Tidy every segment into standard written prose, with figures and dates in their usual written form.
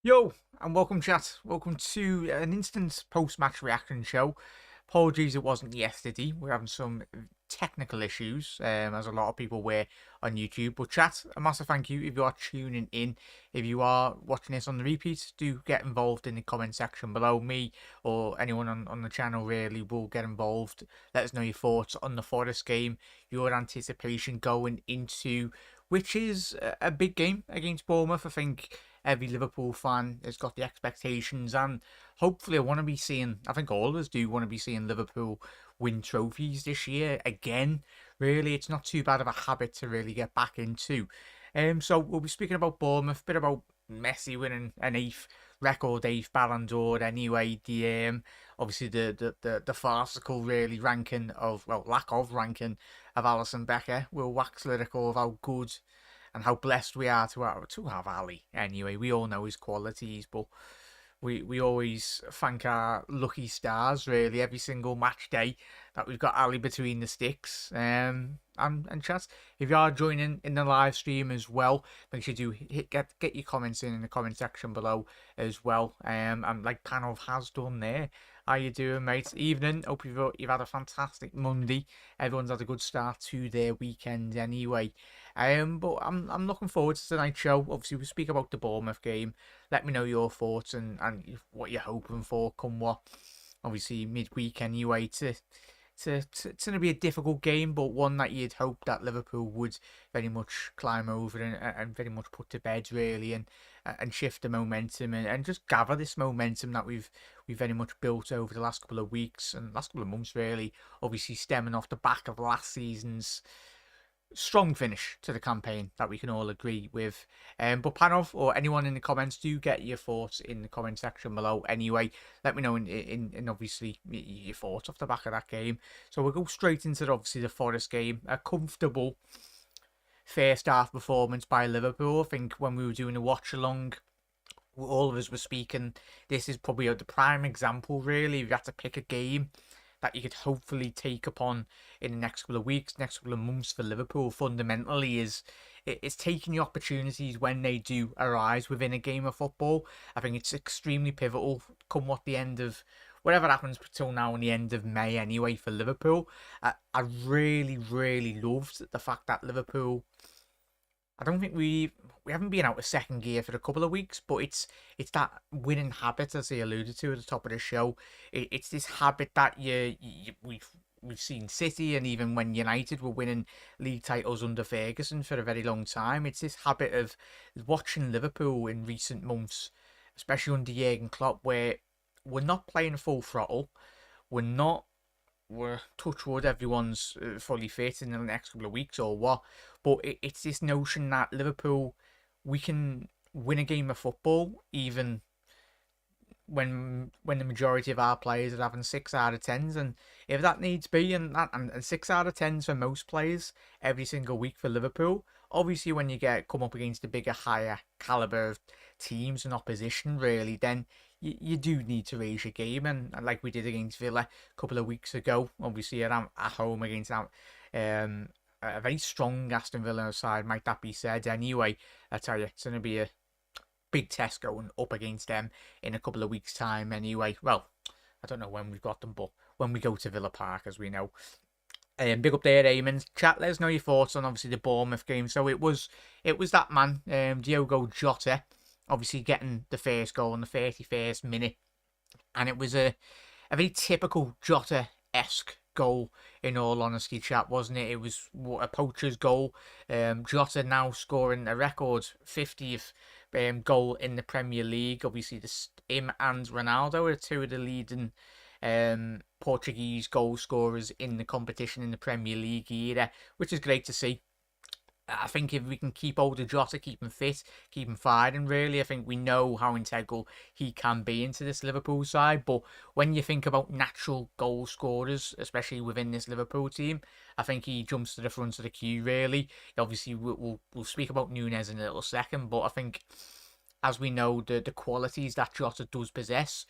Yo, and welcome, chat. Welcome to an instant post-match reaction show. Apologies, it wasn't yesterday. We're having some technical issues, as a lot of people were on YouTube. But chat, a massive thank you if you are tuning in. If you are watching this on the repeat, do get involved in the comment section below. Me or anyone on the channel really will get involved. Let us know your thoughts on the Forest game, your anticipation going into which is a big game against Bournemouth. I think every Liverpool fan has got the expectations, and hopefully, I think all of us do want to be seeing Liverpool win trophies this year again. Really, it's not too bad of a habit to really get back into. So we'll be speaking about Bournemouth, a bit about Messi winning an eighth Ballon d'Or. Anyway, the obviously the farcical really ranking of lack of ranking of Alisson Becker. We'll wax lyrical of how good and how blessed we are to have Ali. Anyway, we all know his qualities, but we always thank our lucky stars really every single match day that we've got Ali between the sticks. And chat, if you are joining in the live stream as well, make sure you get your comments in the comment section below as well. And like Panov has done there. How you doing, mate? Evening. Hope you've had a fantastic Monday. Everyone's had a good start to their weekend anyway. But I'm looking forward to tonight's show. Obviously, we speak about the Bournemouth game. Let me know your thoughts and what you're hoping for. Come what, obviously midweek anyway. It's going to be a difficult game, but one that you'd hope that Liverpool would very much climb over and very much put to bed really, and shift the momentum and just gather this momentum that we've very much built over the last couple of weeks and last couple of months really. Obviously stemming off the back of last season's strong finish to the campaign that we can all agree with. But Panov or anyone in the comments, do get your thoughts in the comment section below. Anyway, let me know in obviously your thoughts off the back of that game. So we'll go straight into obviously the Forest game. A comfortable first half performance by Liverpool. I think when we were doing a watch along, all of us were speaking. This is probably the prime example, really. If you had to pick a game that you could hopefully take upon in the next couple of weeks, next couple of months for Liverpool, fundamentally, is it's taking the opportunities when they do arise within a game of football. I think it's extremely pivotal. Come what the end of whatever happens till now, in the end of May anyway for Liverpool. I really, really loved the fact that Liverpool, I don't think we haven't been out of second gear for a couple of weeks, but it's that winning habit, as I alluded to at the top of the show. It's this habit that we've seen City, and even when United were winning league titles under Ferguson for a very long time. It's this habit of watching Liverpool in recent months, especially under Jurgen Klopp, where we're not playing full throttle. We're not we're touch wood, everyone's fully fit in the next couple of weeks or what. But it's this notion that Liverpool, we can win a game of football even when the majority of our players are having 6 out of 10s, and if that needs be, and 6 out of 10s for most players every single week for Liverpool. Obviously, when you come up against a bigger, higher caliber of teams and opposition, really, then you do need to raise your game, and like we did against Villa a couple of weeks ago, obviously at home against a very strong Aston Villa side, might that be said. Anyway, I tell you, it's going to be a big test going up against them in a couple of weeks' time anyway. Well, I don't know when we've got them, but when we go to Villa Park, as we know. Big up there, Eamon. Chat, let us know your thoughts on obviously the Bournemouth game. So it was that man, Diogo Jota, obviously getting the first goal in the 31st minute. And it was a very typical Jota-esque goal, in all honesty, chat, wasn't it? It was a poacher's goal. Jota now scoring a record 50th goal in the Premier League. Obviously, him and Ronaldo are two of the leading Portuguese goal scorers in the competition in the Premier League era, which is great to see. I think if we can keep hold of Jota, keep him fit, keep him firing, really, I think we know how integral he can be into this Liverpool side. But when you think about natural goal scorers, especially within this Liverpool team, I think he jumps to the front of the queue, really. Obviously, we'll speak about Nunes in a little second, but I think, as we know, the qualities that Jota does possess,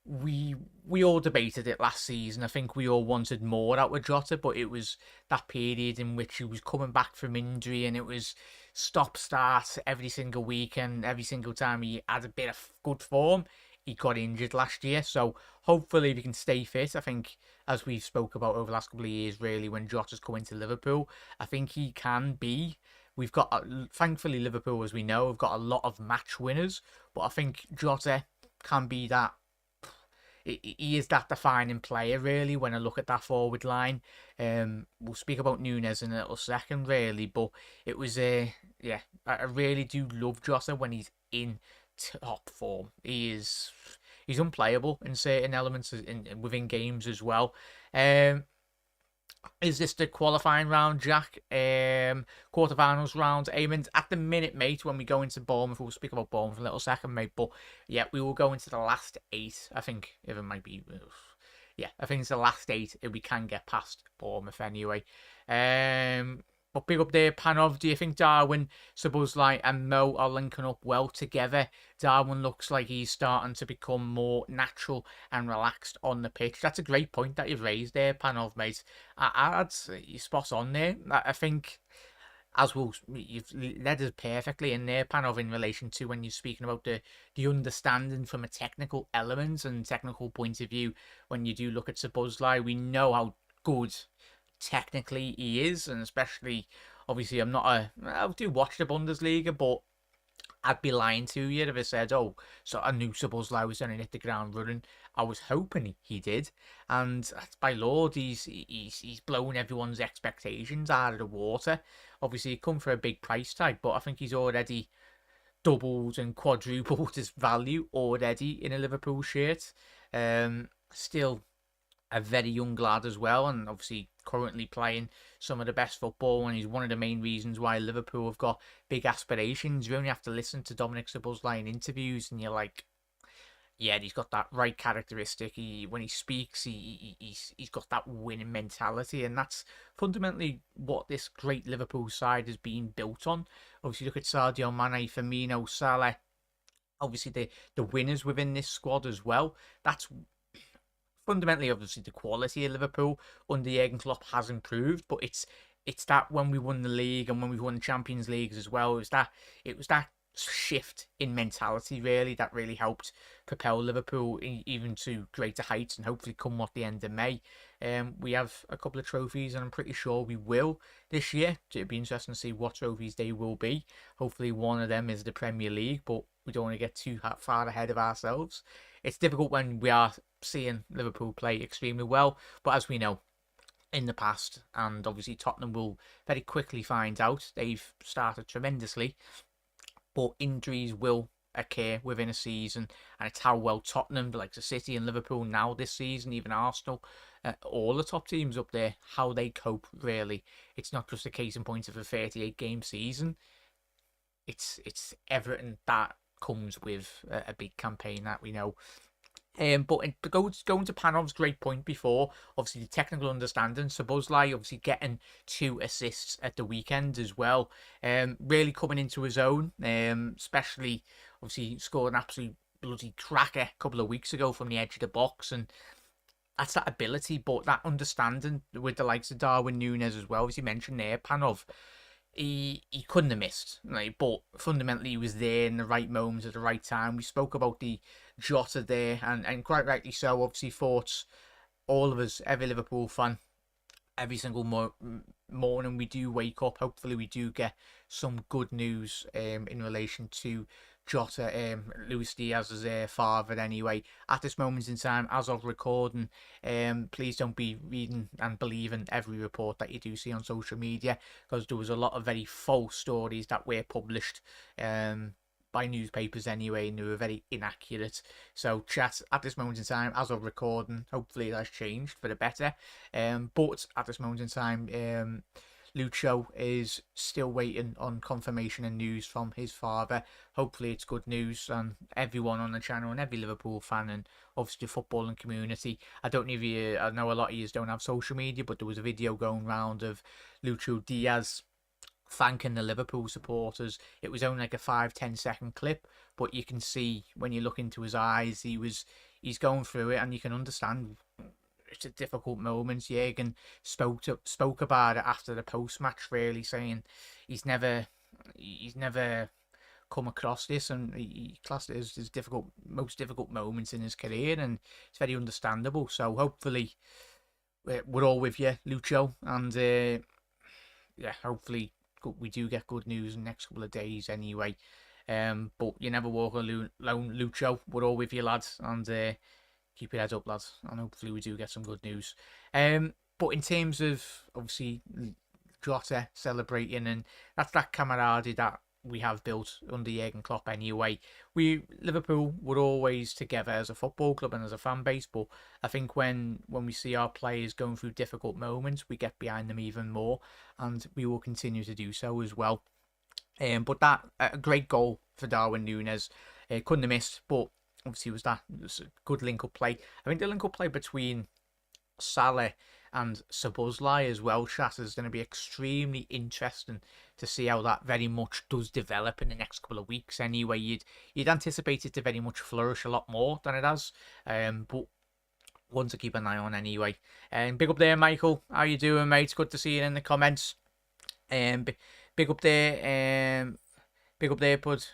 we we all debated it last season. I think we all wanted more out of Jota, but it was that period in which he was coming back from injury, and it was stop start every single week, and every single time he had a bit of good form, he got injured last year. So hopefully, if he can stay fit, I think as we've spoke about over the last couple of years, really when Jota's come into Liverpool, I think he can be. We've got, thankfully, Liverpool, as we know, have got a lot of match winners, but I think Jota can be that. He is that defining player, really, when I look at that forward line. We'll speak about Nunes in a little second, really, but it was yeah, I really do love Jota when he's in top form. He's unplayable in certain elements within games as well. Um, is this the qualifying round, Jack? Quarterfinals round. Aiming at the minute, mate, when we go into Bournemouth, we'll speak about Bournemouth in a little second, mate. But yeah, we will go into the last 8. I think if it might be, yeah, I think it's the last 8 if we can get past Bournemouth anyway. But big up there, Panov. Do you think Darwin, Szoboszlai and Mo are linking up well together? Darwin looks like he's starting to become more natural and relaxed on the pitch. That's a great point that you've raised there, Panov, mate. I'd say you're spot on there. I think, you've led us perfectly in there, Panov, in relation to when you're speaking about the understanding from a technical element and technical point of view. When you do look at Szoboszlai, we know how good technically he is, and especially, obviously, I do watch the Bundesliga, but I'd be lying to you if I said, oh, so I knew Szoboszlai was going to hit the ground running. I was hoping he did, and by Lord, he's blown everyone's expectations out of the water. Obviously, he come for a big price tag, but I think he's already doubled and quadrupled his value already in a Liverpool shirt. Still a very young lad as well, and obviously currently playing some of the best football, and he's one of the main reasons why Liverpool have got big aspirations. You only have to listen to Dominic Szoboszlai in interviews, and you're like, yeah, he's got that right characteristic. When he speaks, he's got that winning mentality, and that's fundamentally what this great Liverpool side has been built on. Obviously, look at Sadio Mane, Firmino, Salah. Obviously, the winners within this squad as well. That's fundamentally, obviously, the quality of Liverpool under Jurgen Klopp has improved, but it's that when we won the league and when we won the Champions Leagues as well, it was that shift in mentality really that really helped propel Liverpool even to greater heights, and hopefully come what the end of May, we have a couple of trophies, and I'm pretty sure we will this year. It'd be interesting to see what trophies they will be. Hopefully one of them is the Premier League, but we don't want to get too far ahead of ourselves. It's difficult when we are seeing Liverpool play extremely well, but as we know in the past, and obviously Tottenham will very quickly find out, they've started tremendously, but injuries will occur within a season, and it's how well Tottenham, like the City and Liverpool now this season, even Arsenal, all the top teams up there, how they cope really. It's not just a case in point of a 38-game season. It's everything that comes with a big campaign that we know. But going to Panov's great point before, obviously the technical understanding, Szoboszlai obviously getting 2 assists at the weekend as well, really coming into his own, especially obviously scored an absolute bloody cracker a couple of weeks ago from the edge of the box, and that's that ability, but that understanding with the likes of Darwin Nunes as well, as you mentioned there, Panov, he couldn't have missed, right? But fundamentally, he was there in the right moments at the right time. We spoke about the Jota there, and quite rightly so. Obviously, thoughts, all of us, every Liverpool fan, every single morning we do wake up. Hopefully, we do get some good news in relation to Jota, Luis Diaz's father. Anyway, at this moment in time, as of recording, please don't be reading and believing every report that you do see on social media, because there was a lot of very false stories that were published by newspapers anyway, and they were very inaccurate. So, chat, at this moment in time, as of recording, hopefully that's changed for the better. But at this moment in time, Lucho is still waiting on confirmation and news from his father. Hopefully it's good news, and everyone on the channel and every Liverpool fan and obviously the footballing community. I know a lot of you don't have social media, but there was a video going round of Lucho Diaz thanking the Liverpool supporters. It was only like a 5-10 second clip, but you can see when you look into his eyes, he was he's going through it, and you can understand it's a difficult moment. Jürgen spoke about it after the post match, really saying he's never come across this, and he classed it as his most difficult moments in his career, and it's very understandable. So hopefully we're all with you, Lucho, and yeah, hopefully we do get good news in the next couple of days anyway. But you never walk alone, Lucho. We're all with you, lads, and keep your heads up, lads, and hopefully we do get some good news. But in terms of obviously Jota celebrating, and that's that camaraderie that we have built under Jurgen Klopp anyway. Liverpool were always together as a football club and as a fan base, but I think when we see our players going through difficult moments, we get behind them even more, and we will continue to do so as well. But that a great goal for Darwin Núñez, couldn't have missed, but obviously it was a good link-up play. I think the link-up play between Salah and Szoboszlai as well, chat, is going to be extremely interesting to see how that very much does develop in the next couple of weeks anyway. You'd anticipate it to very much flourish a lot more than it has, but one to keep an eye on anyway. Big up there, Michael. How you doing, mate? Good to see you in the comments. Big up there, Bud.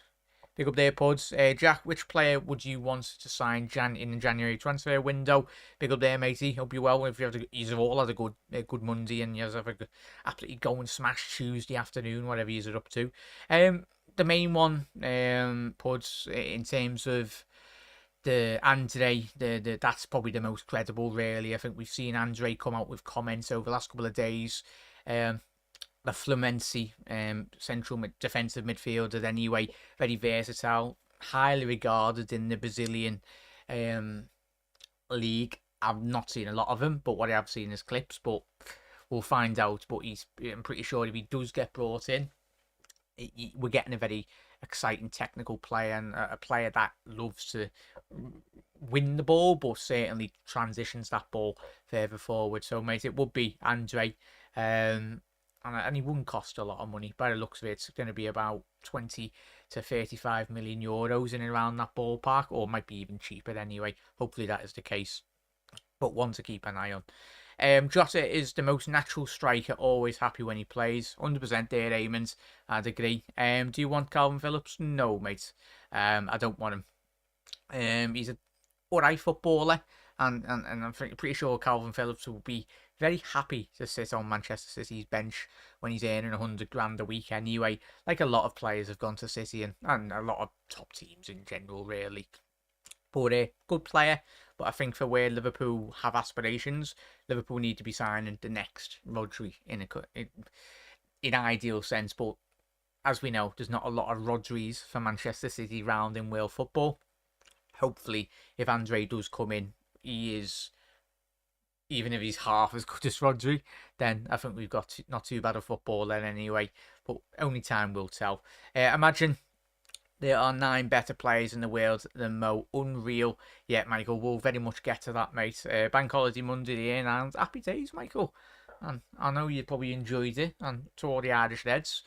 Big up there, Puds. Jack, which player would you want to sign in the January transfer window? Big up there, matey. Hope you're well. If you've all had a good Monday, and you have a absolutely go and smash Tuesday afternoon, whatever you're up to. The main one, Puds, in terms of the Andre, that's probably the most credible, really. I think we've seen Andre come out with comments over the last couple of days. The Fluminense central defensive midfielder anyway, very versatile, highly regarded in the Brazilian league. I've not seen a lot of him, but what I have seen is clips, but we'll find out. But I'm pretty sure if he does get brought in, we're getting a very exciting technical player, and a player that loves to win the ball, but certainly transitions that ball further forward. So, mate, it would be Andre. And he wouldn't cost a lot of money. By the looks of it, it's going to be about 20 to 35 million euros in and around that ballpark, or might be even cheaper anyway. Hopefully that is the case. But one to keep an eye on. Jota is the most natural striker, always happy when he plays. 100% there, Eamons. I'd agree. Do you want Calvin Phillips? No, mate. I don't want him. He's a alright footballer, and I'm pretty sure Calvin Phillips will be very happy to sit on Manchester City's bench when he's earning 100 grand a week anyway. Like a lot of players have gone to City, and a lot of top teams in general, really. But a good player. But I think for where Liverpool have aspirations, Liverpool need to be signing the next Rodri in ideal sense. But as we know, there's not a lot of Rodris for Manchester City round in world football. Hopefully, if Andre does come in, he is, even if he's half as good as Rodri, then I think we've got not too bad a football then anyway. But only time will tell. Imagine there are 9 better players in the world than Mo. Unreal. Yeah, Michael, we'll very much get to that, mate. Bank holiday Monday here, and happy days, Michael. And I know you probably enjoyed it. And to all the Irish Reds,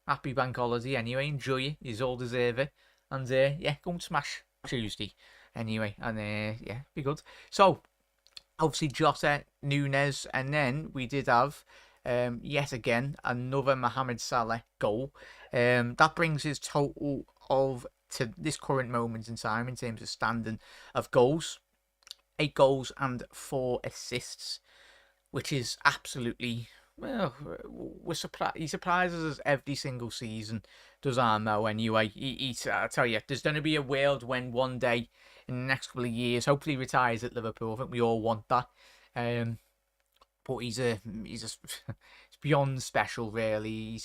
happy bank holiday anyway. Enjoy it. You all deserve it. And yeah, go and smash Tuesday anyway. And yeah, be good. So, obviously Jota, Núñez, and then we did have yet again another Mohamed Salah goal. That brings his total to this current moment in time in terms of standing of goals. 8 goals and 4 assists, which is absolutely, well, we're surprised. He surprises us every single season, does Armo anyway. I tell you, there's going to be a world when one day in the next couple of years, hopefully he retires at Liverpool. I think we all want that. But it's beyond special, really.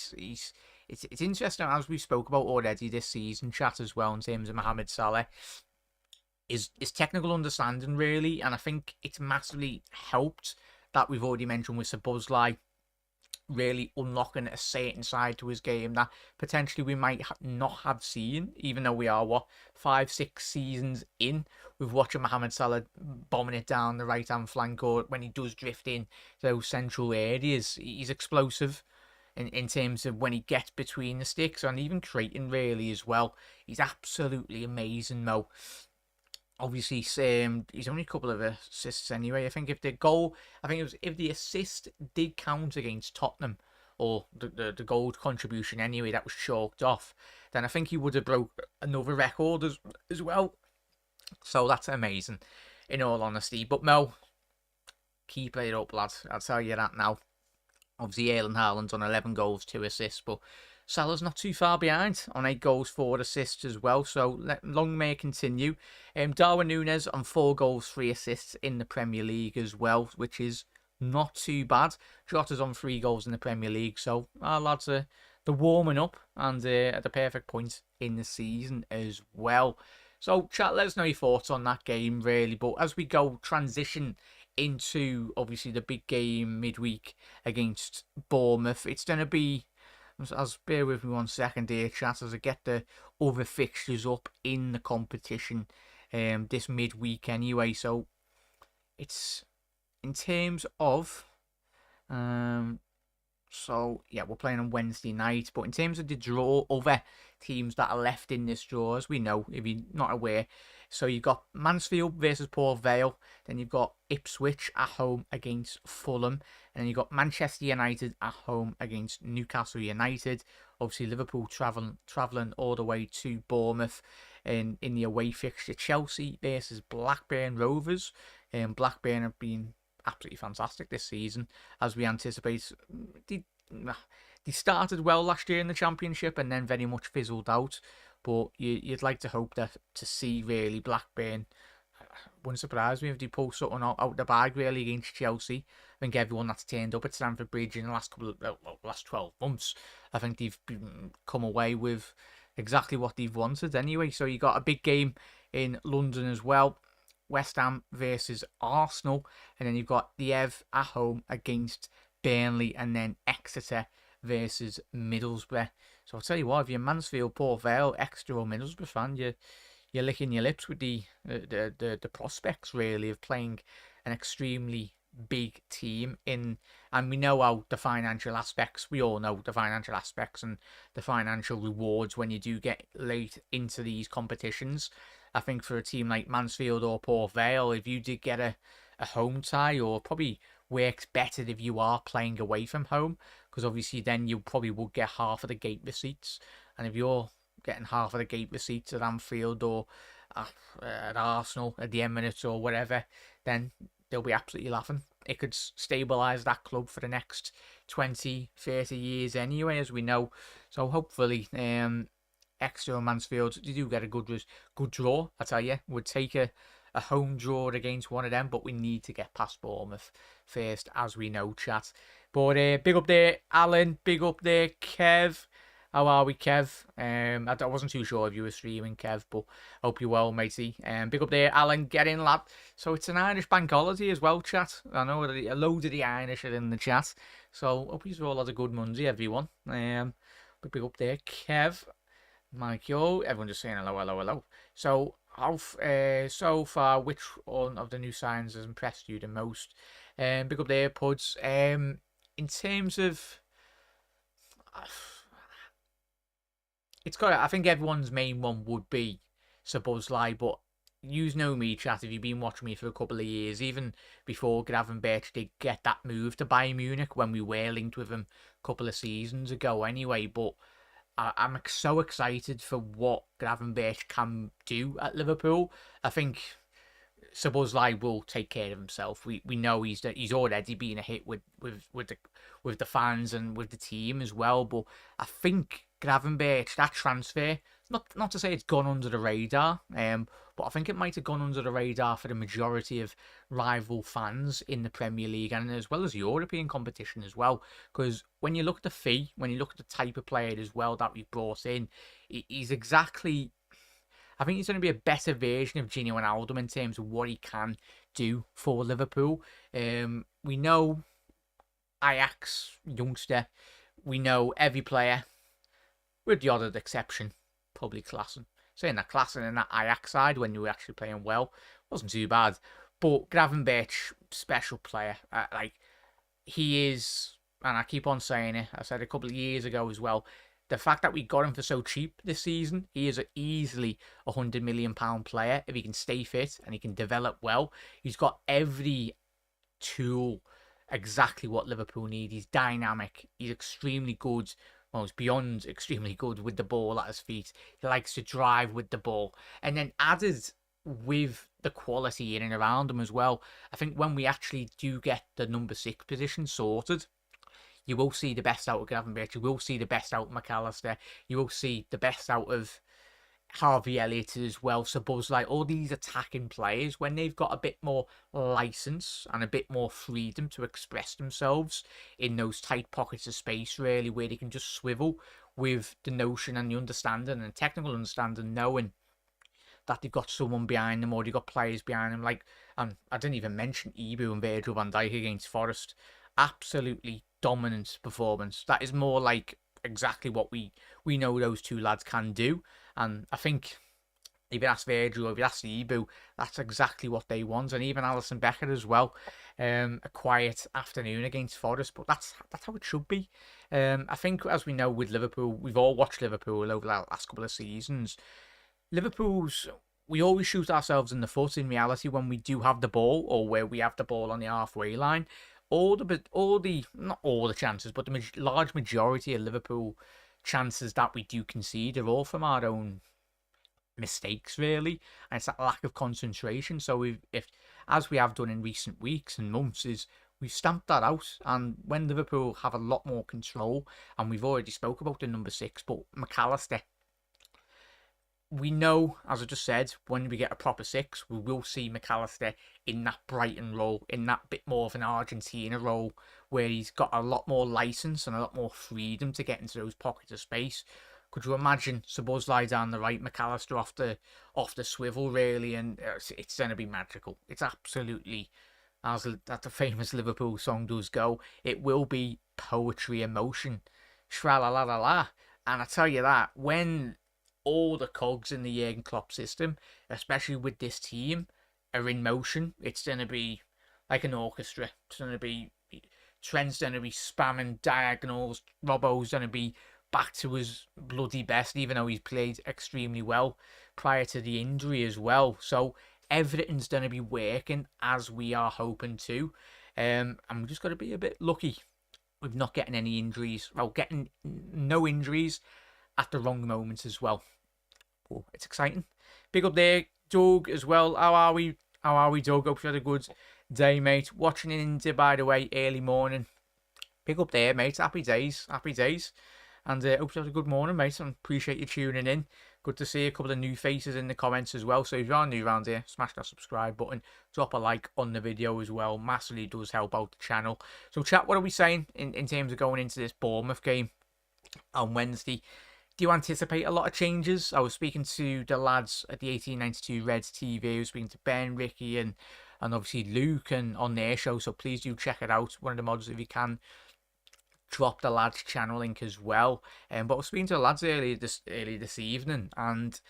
It's interesting, as we spoke about already this season, chat as well, in terms of Mohamed Salah. Is technical understanding, really, and I think it's massively helped that we've already mentioned with Szoboszlai really unlocking a certain side to his game that potentially we might not have seen, even though we are 5-6 seasons in with watching Mohamed Salah bombing it down the right hand flank, or when he does drift in those central areas, he's explosive in terms of when he gets between the sticks, and even creating really as well. He's absolutely amazing, Mo. Obviously, he's only a couple of assists anyway. I think if the assist did count against Tottenham, or the goal contribution anyway, that was chalked off, then I think he would have broke another record as well. So that's amazing, in all honesty. But Mo, keep it up, lads. I'll tell you that now. Obviously, Erling Haaland's on 11 goals, 2 assists, but Salah's not too far behind on 8 goals, 4 assists as well, so long may it continue. Darwin Núñez on 4 goals, 3 assists in the Premier League as well, which is not too bad. Jota's on 3 goals in the Premier League, so our lads are warming up and at the perfect point in the season as well. So, chat, let us know your thoughts on that game, really. But as we go transition into, obviously, the big game midweek against Bournemouth, it's going to be, as bear with me 1 second here, chat, as I get the other fixtures up in the competition this midweek anyway. So, it's in terms of... So, yeah, we're playing on Wednesday night. But in terms of the draw, other teams that are left in this draw, as we know, if you're not aware. So, you've got Mansfield versus Port Vale. Then you've got Ipswich at home against Fulham. And then you've got Manchester United at home against Newcastle United. Obviously, Liverpool travelling all the way to Bournemouth in the away fixture. Chelsea versus Blackburn Rovers. Blackburn have been absolutely fantastic this season, as we anticipate. They started well last year in the Championship and then very much fizzled out. But you'd like to hope that to see really Blackburn, wouldn't surprise me if they pull something out the bag really against Chelsea. I think everyone that's turned up at Stamford Bridge in the last 12 months, I think they've come away with exactly what they've wanted anyway. So you got a big game in London as well. West Ham versus Arsenal, and then you've got the Ev at home against Burnley, and then Exeter versus Middlesbrough. So I'll tell you what, if you're Mansfield, Port Vale, Exeter or Middlesbrough fan, you're licking your lips with the prospects really of playing an extremely big team in, and we know how the financial aspects, we all know the financial aspects and the financial rewards when you do get late into these competitions. I think for a team like Mansfield or Port Vale, if you did get a home tie, or probably works better if you are playing away from home, because obviously then you probably would get half of the gate receipts. And if you're getting half of the gate receipts at Anfield or at Arsenal, at the Emirates or whatever, then they'll be absolutely laughing. It could stabilise that club for the next 20, 30 years anyway, as we know. So hopefully... Exeter or Mansfield, you do get a good draw, I tell you. Would take a home draw against one of them, but we need to get past Bournemouth first, as we know, chat. But big up there, Alan. Big up there, Kev. How are we, Kev? I wasn't too sure if you were streaming, Kev, but hope you're well, matey. Big up there, Alan. Get in, lad. So it's an Irish bank holiday as well, chat. I know a load of the Irish are in the chat. So hope you all had a good Monday, everyone. But big up there, Kev. Mike, yo, everyone just saying hello, hello, hello. So, so far, which one of the new signs has impressed you the most? Big up the AirPods. In terms of, I think everyone's main one would be Szoboszlai, but you know me, chat, if you've been watching me for a couple of years, even before Gravenberch did get that move to Bayern Munich, when we were linked with him a couple of seasons ago anyway, but I'm so excited for what Gravenberch can do at Liverpool. I think Szoboszlai will take care of himself. We know he's already been a hit with the fans and with the team as well. But I think Gravenberch, that transfer, not to say it's gone under the radar, but I think it might have gone under the radar for the majority of rival fans in the Premier League and as well as European competition as well. Because when you look at the fee, when you look at the type of player as well that we brought in, he's exactly... I think he's going to be a better version of Gini Wijnaldum in terms of what he can do for Liverpool. We know Ajax, youngster. We know every player, with the odd exception, probably Klassen. Saying that Klassen in that Ajax side when you were actually playing well wasn't too bad. But Gravenberch, special player. He is, and I keep on saying it, I said a couple of years ago as well, the fact that we got him for so cheap this season, he is easily £100 million player if he can stay fit and he can develop well. He's got every tool exactly what Liverpool need. He's dynamic. He's extremely good. Well, he's beyond extremely good with the ball at his feet. He likes to drive with the ball. And then added with the quality in and around him as well, I think when we actually do get the number 6 position sorted, you will see the best out of Gravenberch. You will see the best out of McAllister. You will see the best out of Harvey Elliott as well. So Buzz, like all these attacking players, when they've got a bit more license and a bit more freedom to express themselves in those tight pockets of space, really, where they can just swivel with the notion and the understanding and technical understanding, knowing that they've got someone behind them or they've got players behind them. Like, I didn't even mention Ibu and Virgil van Dijk against Forest. Absolutely dominant performance. That is more like exactly what we know those two lads can do. And I think if you ask Virgil or if you ask Ibu, that's exactly what they want. And even Alisson Becker as well. A quiet afternoon against Forest, but that's how it should be. I think, as we know with Liverpool, we've all watched Liverpool over the last couple of seasons. We always shoot ourselves in the foot in reality when we do have the ball or where we have the ball on the halfway line. Not all the chances, but the large majority of Liverpool chances that we do concede are all from our own mistakes, really, and it's that lack of concentration. So if as we have done in recent weeks and months, is we've stamped that out. And when Liverpool have a lot more control, and we've already spoke about the number 6, but McAllister, we know, as I just said, when we get a proper 6, we will see McAllister in that Brighton role, in that bit more of an Argentina role, where he's got a lot more license and a lot more freedom to get into those pockets of space. Could you imagine Szoboszlai down the right, McAllister off the swivel, really? And it's going to be magical. It's absolutely, as that the famous Liverpool song does go, it will be poetry in motion. Shra-la-la-la-la. And I tell you that, when all the cogs in the Jurgen Klopp system, especially with this team, are in motion, it's going to be like an orchestra. It's going to be, Trent's going to be spamming diagonals, Robbo's going to be back to his bloody best, even though he's played extremely well prior to the injury as well. So everything's going to be working as we are hoping to. And we're just going to be a bit lucky with not getting any injuries. Well, getting no injuries at the wrong moments as well. Oh, it's exciting. Big up there, Doug, as well. How are we, Doug? Hope you had a good day, mate. Watching in India, by the way, early morning. Big up there, mate. Happy days. And hope you had a good morning, mate. And appreciate you tuning in. Good to see a couple of new faces in the comments as well. So if you are new around here, smash that subscribe button. Drop a like on the video as well. Massively does help out the channel. So chat, what are we saying in terms of going into this Bournemouth game on Wednesday? Do you anticipate a lot of changes? I was speaking to the lads at the 1892 Reds TV. I was speaking to Ben, Ricky, and obviously Luke and on their show. So please do check it out. One of the mods, if you can, drop the lads' channel link as well. But I was speaking to the lads early this evening, and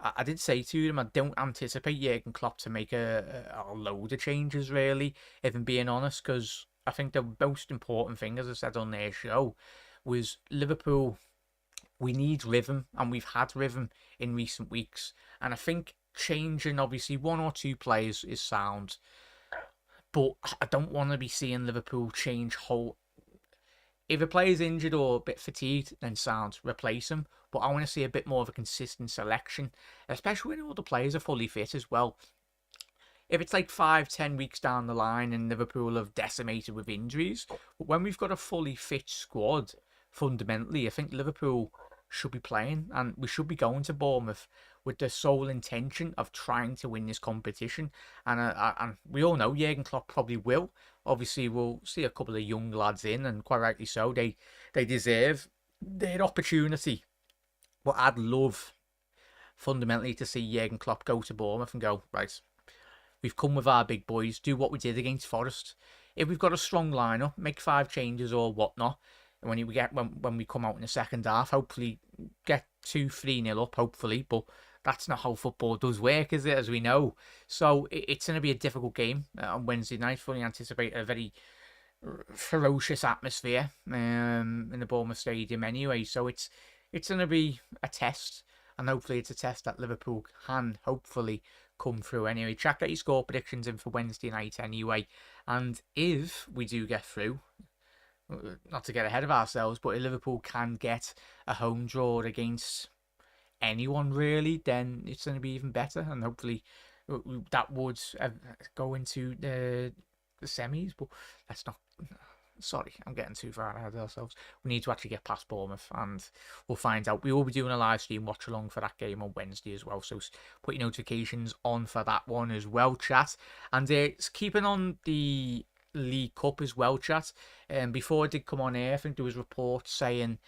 I did say to them I don't anticipate Jurgen Klopp to make a load of changes, really, if I'm being honest, because I think the most important thing, as I said on their show, was Liverpool. We need rhythm, and we've had rhythm in recent weeks. And I think changing, obviously, 1 or 2 players is sound. But I don't want to be seeing Liverpool change whole. If a player's injured or a bit fatigued, then sound, replace him. But I want to see a bit more of a consistent selection, especially when all the players are fully fit as well. If it's like 5-10 weeks down the line and Liverpool have decimated with injuries, but when we've got a fully fit squad, fundamentally, I think Liverpool should be playing, and we should be going to Bournemouth with the sole intention of trying to win this competition. And we all know Jurgen Klopp probably will. Obviously, we'll see a couple of young lads in, and quite rightly so. They deserve their opportunity. But I'd love, fundamentally, to see Jurgen Klopp go to Bournemouth and go, right, we've come with our big boys, do what we did against Forest. If we've got a strong lineup, make 5 changes or whatnot. And when we come out in the second half, hopefully get 2-3-0 up, hopefully. But that's not how football does work, is it? As we know. So it's going to be a difficult game on Wednesday night. Fully anticipate a very ferocious atmosphere in the Bournemouth Stadium anyway. So it's it's going to be a test, and hopefully it's a test that Liverpool can hopefully come through anyway. Check out your score predictions in for Wednesday night anyway, and if we do get through, not to get ahead of ourselves, but if Liverpool can get a home draw against anyone really, then it's going to be even better, and hopefully that would go into the semis. But let's not. Sorry, I'm getting too far ahead of ourselves. We need to actually get past Bournemouth, and we'll find out. We will be doing a live stream watch along for that game on Wednesday as well, so put your notifications on for that one as well, chat. And keeping on the League Cup as well, chat. Before I did come on here, I think there was reports saying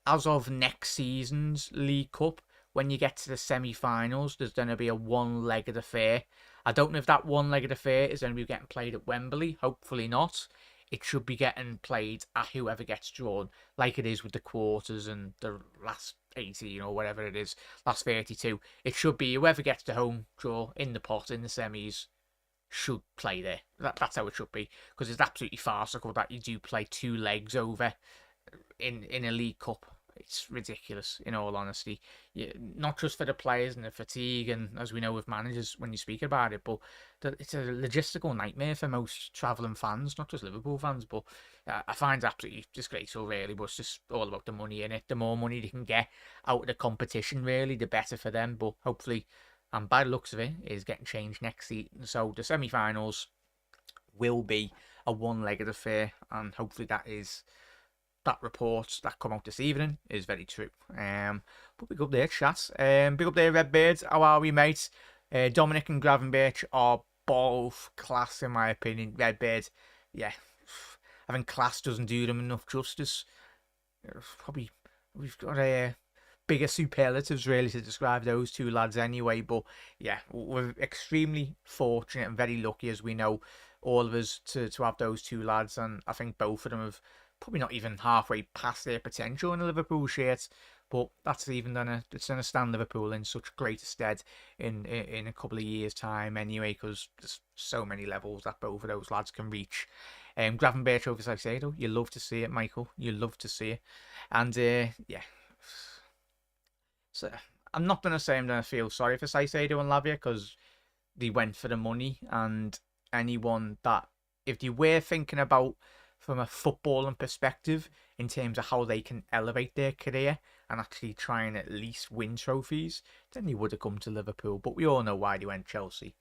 as of next season's League Cup, when you get to the semi-finals, there's going to be a one-legged affair. I don't know if that one-legged affair is going to be getting played at Wembley. Hopefully not. It should be getting played at whoever gets drawn, like it is with the quarters and the last 18 or whatever it is, last 32. It should be whoever gets the home draw in the pot in the semis should play there. That's how it should be, because it's absolutely farcical that you do play 2 legs over in a League Cup. It's ridiculous, in all honesty. Not just for the players and the fatigue, and as we know with managers when you speak about it, but it's a logistical nightmare for most travelling fans, not just Liverpool fans. But I find it absolutely disgraceful, really. But it's just all about the money in it. The more money they can get out of the competition, really, the better for them. But hopefully, and by the looks of it, is getting changed next season. So the semi-finals will be a one-legged affair, and hopefully that report that come out this evening is very true. But big up there, chat. Big up there, Redbirds. How are we, mates? Dominic and Gravenberch are both class, in my opinion. Redbird, yeah. I think class doesn't do them enough justice. Probably we've got bigger superlatives really to describe those two lads anyway. But yeah, we're extremely fortunate and very lucky, as we know, all of us, to have those two lads. And I think both of them have probably not even halfway past their potential in a Liverpool shirt, but that's even it's gonna stand Liverpool in such great stead in a couple of years' time anyway, because there's so many levels that both of those lads can reach. Gravenberch over Saicedo, you love to see it, Michael. You love to see it, and yeah. So I'm not gonna say I'm gonna feel sorry for Saicedo and Lavia, because they went for the money, and anyone that, if they were thinking about from a footballing perspective in terms of how they can elevate their career and actually try and at least win trophies, then they would have come to Liverpool. But we all know why they went Chelsea.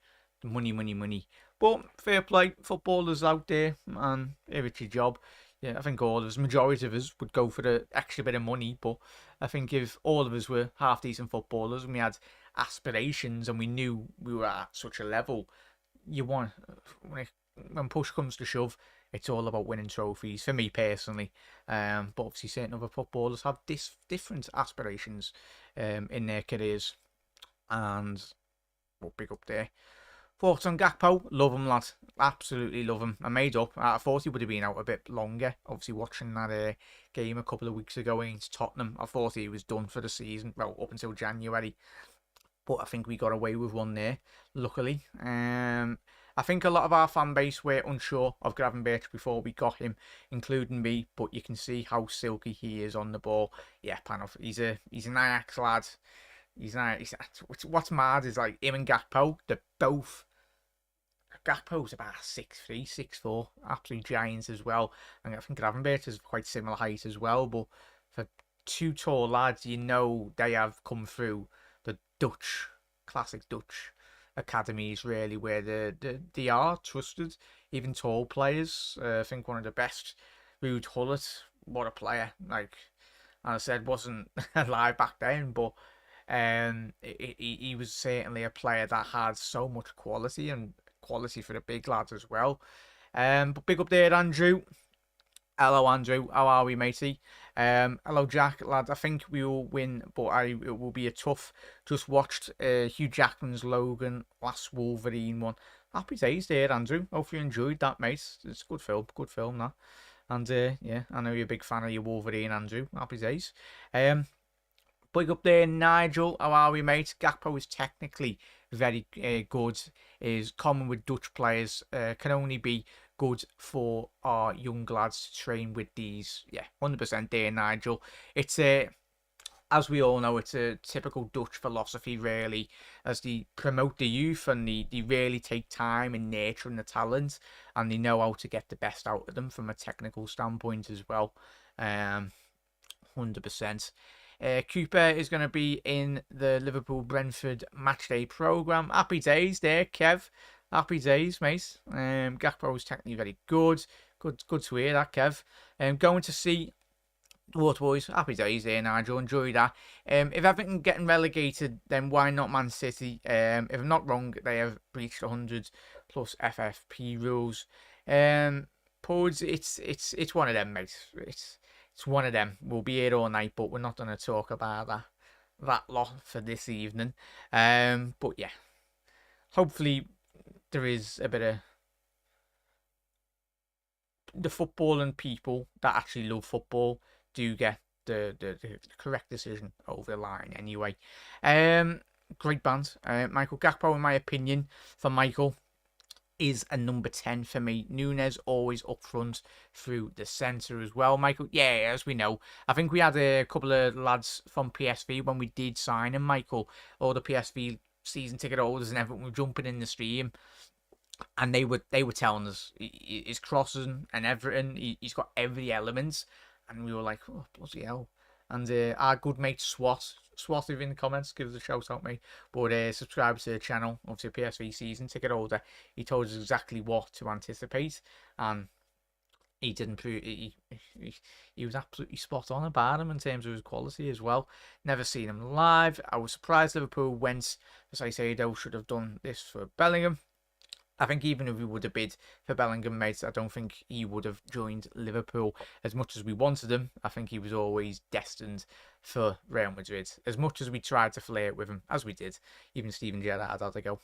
Money, money, money. But fair play, footballers out there, and if it's your job, yeah, I think all of us, majority of us, would go for the extra bit of money. But I think if all of us were half decent footballers and we had aspirations and we knew we were at such a level, you want, when push comes to shove, it's all about winning trophies, for me personally. But obviously certain other footballers have different aspirations in their careers. And we'll pick up there. Thoughts on Gakpo? Love him, lad. Absolutely love him. I made up. I thought he would have been out a bit longer. Obviously watching that game a couple of weeks ago against Tottenham, I thought he was done for the season. Well, up until January. But I think we got away with one there, luckily. I think a lot of our fan base were unsure of Gravenberch before we got him, including me. But you can see how silky he is on the ball. Yeah, Panoff, he's an Ajax lad. What's mad is like him and Gakpo. They're both. Gakpo's about 6'3", 6'4", absolute giants as well. And I think Gravenberch is quite similar height as well. But for two tall lads, you know they have come through the classic Dutch academies, really, where they are trusted, even tall players. I think one of the best, Ruud Gullit, what a player. Like, as I said, wasn't alive back then, but he was certainly a player that had so much quality, and quality for the big lads as well. But big up there, Andrew. Hello, Andrew. How are we, matey? Hello, Jack, lad. I think we will win, but it will be a tough. Just watched Hugh Jackman's Logan, last Wolverine one. Happy days there, Andrew. Hopefully you enjoyed that, mate. It's a good film. Good film, that. And yeah, I know you're a big fan of your Wolverine, Andrew. Happy days. Big up there, Nigel. How are we, mate? Gakpo is technically very good. Is common with Dutch players. Can only be good for our young lads to train with these. Yeah, 100% there, Nigel. It's as we all know, it's a typical Dutch philosophy, really, as they promote the youth and they really take time in nurturing the talent, and they know how to get the best out of them from a technical standpoint as well. 100%. Cooper is going to be in the Liverpool-Brentford matchday programme. Happy days there, Kev. Happy days, mate. Gakpo was technically very good. Good to hear that, Kev. Going to see what, boys? Happy days there, Nigel. Enjoy that. If Everton getting relegated, then why not Man City? If I'm not wrong, they have breached 100 plus FFP rules. Pods, it's one of them, mate. It's one of them. We'll be here all night, but we're not going to talk about that lot for this evening. But yeah, hopefully there is a bit of the footballing people that actually love football do get the correct decision over the line anyway. Great band. Michael Gakpo, in my opinion, for Michael, is a number 10 for me. Nunes always up front through the centre as well. Michael, yeah, as we know, I think we had a couple of lads from PSV when we did sign him, Michael, all the PSV season ticket holders and everyone were jumping in the stream. And they were telling us his crossing and everything, he's got every element. And we were like, oh, bloody hell. And our good mate Swat, if in the comments, give us a shout out, mate. But subscribe to the channel, obviously a PSV season ticket holder. He told us exactly what to anticipate. And he didn't prove, he was absolutely spot on about him in terms of his quality as well. Never seen him live. I was surprised Liverpool went, as I say, they should have done this for Bellingham. I think even if we would have bid for Bellingham, mates, I don't think he would have joined Liverpool as much as we wanted him. I think he was always destined for Real Madrid. As much as we tried to flirt with him, as we did, even Steven Gerrard had to go.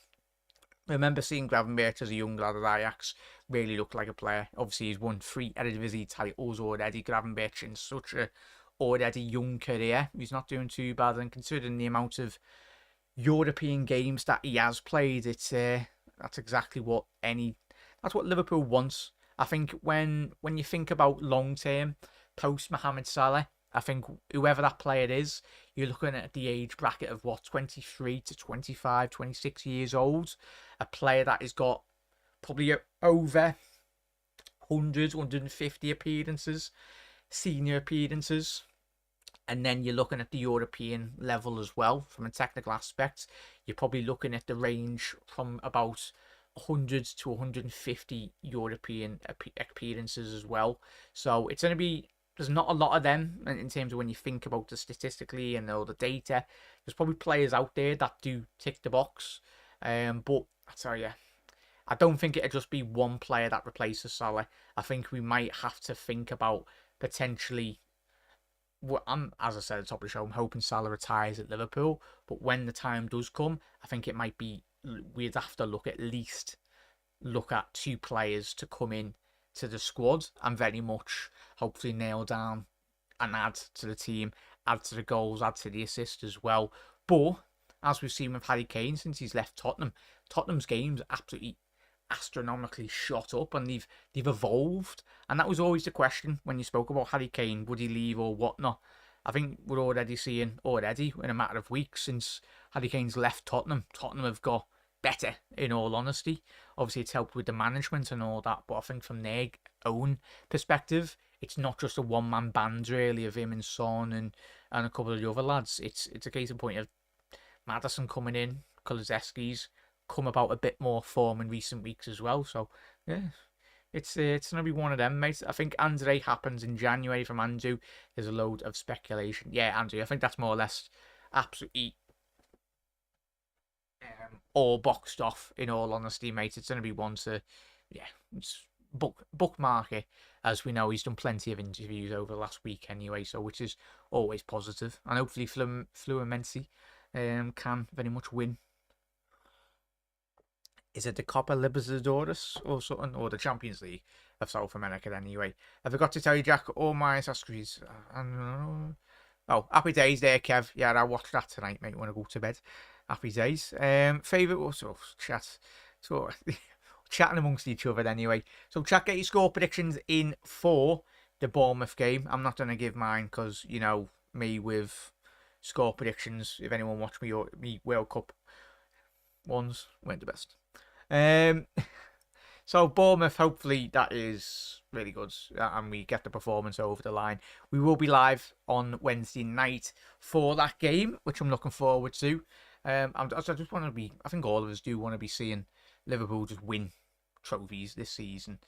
I remember seeing Gravenberch as a young lad at Ajax really looked like a player. Obviously, he's won 3 Eredivisie titles already. Gravenberch in such a already young career. He's not doing too bad, and considering the amount of European games that he has played, it's that's exactly what that's what Liverpool wants. I think when you think about long term post Mohamed Salah, I think whoever that player is, you're looking at the age bracket of 23 to 25, 26 years old. A player that has got probably over 100, 150 appearances, senior appearances. And then you're looking at the European level as well from a technical aspect. You're probably looking at the range from about 100 to 150 European appearances as well. So it's going to be, there's not a lot of them in terms of when you think about the statistically and all the data. There's probably players out there that do tick the box. But I tell you, I don't think it'll just be one player that replaces Salah. I think we might have to think about potentially, as I said at the top of the show, I'm hoping Salah retires at Liverpool. But when the time does come, I think it might be, we'd have to look at 2 players to come in to the squad and very much hopefully nail down and add to the team, add to the goals, add to the assists as well. But as we've seen with Harry Kane since he's left Tottenham, Tottenham's games absolutely astronomically shot up, and they've evolved. And that was always the question when you spoke about Harry Kane, would he leave or whatnot. I think we're already seeing in a matter of weeks since Harry Kane's left Tottenham have got better, in all honesty. Obviously it's helped with the management and all that, but I think from their own perspective, it's not just a one-man band really of him and Son and a couple of the other lads. It's a case in point of Maddison coming in, Kulusevski's come about a bit more form in recent weeks as well. So yeah, it's gonna be one of them, mate. I think Andre happens in January from Andrew. There's a load of speculation. Yeah, Andrew, I think that's more or less absolutely all boxed off, in all honesty, mate. It's gonna be one to bookmark it. As we know, he's done plenty of interviews over the last week anyway, so which is always positive. And hopefully Fluminense can very much win. Is it the Copa Libertadores or something? Or the Champions League of South America anyway? I forgot to tell you, Jack, all my ancestries. Oh, happy days there, Kev. Yeah, I'll watch that tonight, mate, when I go to bed. Happy days. Favourite, chat. So, chatting amongst each other anyway. So, chat, get your score predictions in for the Bournemouth game. I'm not going to give mine because, you know, me with score predictions. If anyone watched me World Cup ones, weren't the best. Um, so Bournemouth, hopefully that is really good, and we get the performance over the line. We will be live on Wednesday night for that game, which I'm looking forward to. I just want to be. I think all of us do want to be seeing Liverpool just win trophies this season.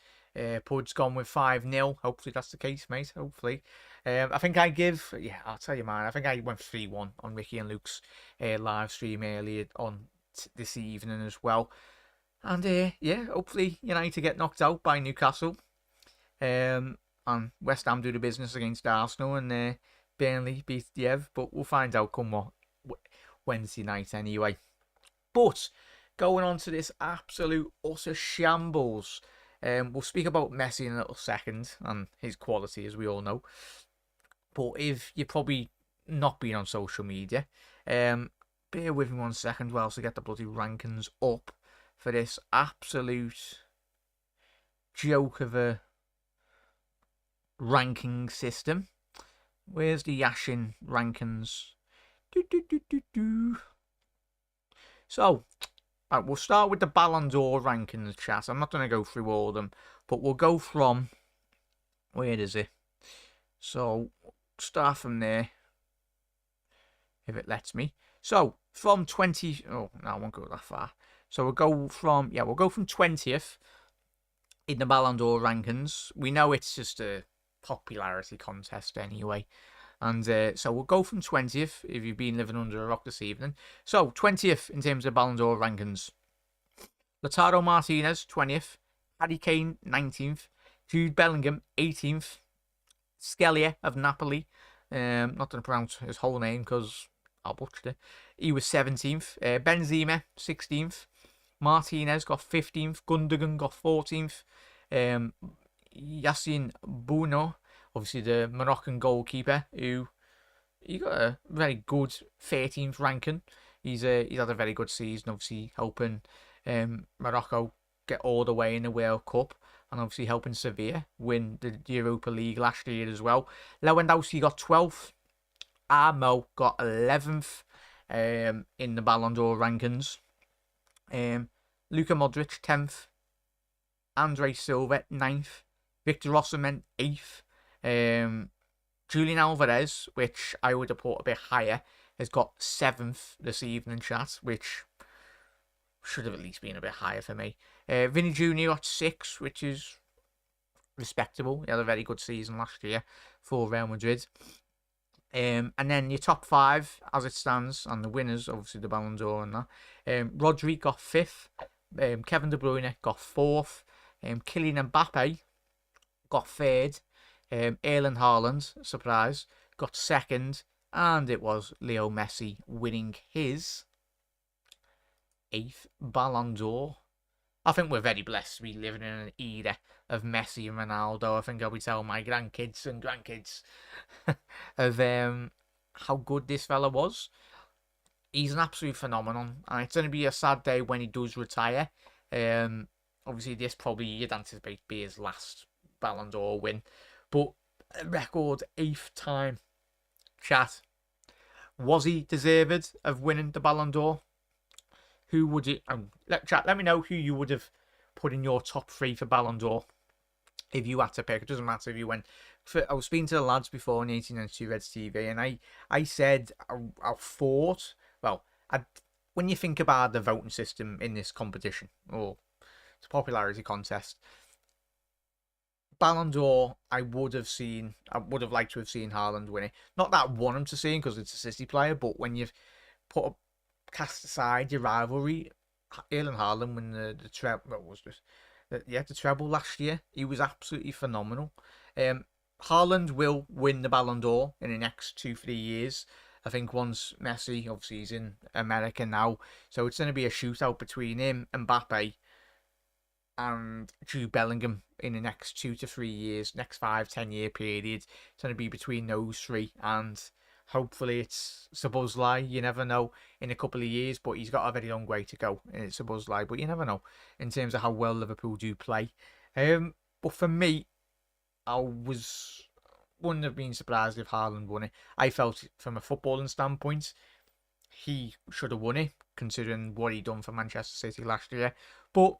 Pud's gone with 5-0. Hopefully that's the case, mate. Hopefully. I think I'll tell you mine. I think I went 3-1 on Ricky and Luke's live stream earlier on this evening as well. And hopefully United get knocked out by Newcastle. And West Ham do the business against Arsenal, and Burnley beat the Ev. But we'll find out come Wednesday night anyway. But going on to this absolute utter shambles. We'll speak about Messi in a little second and his quality, as we all know. But if you're probably not been on social media, bear with me 1 second whilst I get the bloody rankings up for this absolute joke of a ranking system. Where's the Yashin rankings? So, we'll start with the Ballon d'Or rankings, chat. I'm not going to go through all of them, but we'll go from... Where is it? So, start from there, if it lets me. So, from 20... Oh, no, I won't go that far. So, we'll go from 20th in the Ballon d'Or rankings. We know it's just a popularity contest anyway. And so we'll go from 20th, if you've been living under a rock this evening. So, 20th in terms of Ballon d'Or rankings. Lautaro Martinez, 20th. Harry Kane, 19th. Jude Bellingham, 18th. Skelia of Napoli. Not going to pronounce his whole name because I'll butcher it. He was 17th. Benzema, 16th. Martinez got 15th. Gundogan got 14th. Yassine Bouno, obviously the Moroccan goalkeeper, he got a very good 13th ranking. He's had a very good season, obviously helping Morocco get all the way in the World Cup, and obviously helping Sevilla win the Europa League last year as well. Lewandowski got 12th. Armo got 11th in the Ballon d'Or rankings. Luka Modric 10th. Andre Silva 9th. Victor Osimhen 8th. Julian Alvarez, which I would have put a bit higher, has got 7th this evening, chat, which should have at least been a bit higher for me. Vinny Jr. got 6th, which is respectable. He had a very good season last year for Real Madrid. And then your top 5 as it stands, and the winners, obviously the Ballon d'Or and that. Rodri got 5th. Kevin De Bruyne got 4th. Kylian Mbappe got 3rd. Erling Haaland, surprise, got 2nd. And it was Leo Messi winning his 8th Ballon d'Or. I think we're very blessed to be living in an era of Messi and Ronaldo. I think I'll be telling my grandkids and grandkids of how good this fella was. He's an absolute phenomenon, and it's going to be a sad day when he does retire. Obviously, this probably you'd anticipate be his last Ballon d'Or win, but a record 8th time. Chat, was he deserved of winning the Ballon d'Or? Who would you... let me know who you would have put in your top 3 for Ballon d'Or if you had to pick. It doesn't matter if you went... I was speaking to the lads before on 1892 Reds TV, and I said I thought... Well, when you think about the voting system in this competition, or it's a popularity contest, Ballon d'Or, I would have liked to have seen Haaland win it. Not that I want him to see him because it's a City player, but when you've cast aside your rivalry, Erling Haaland won the treble. What was this? The treble last year. He was absolutely phenomenal. Haaland will win the Ballon d'Or in the next 2-3 years. I think once Messi, obviously he's in America now, so it's going to be a shootout between him, Mbappe, and Jude Bellingham in the next 2 to 3 years, next 5-10 year period. It's going to be between those 3, and hopefully it's Szoboszlai. You never know in a couple of years, but he's got a very long way to go. It's Szoboszlai, but you never know in terms of how well Liverpool do play. But for me, I was wouldn't have been surprised if Haaland won it. I felt from a footballing standpoint, he should have won it, considering what he done for Manchester City last year. But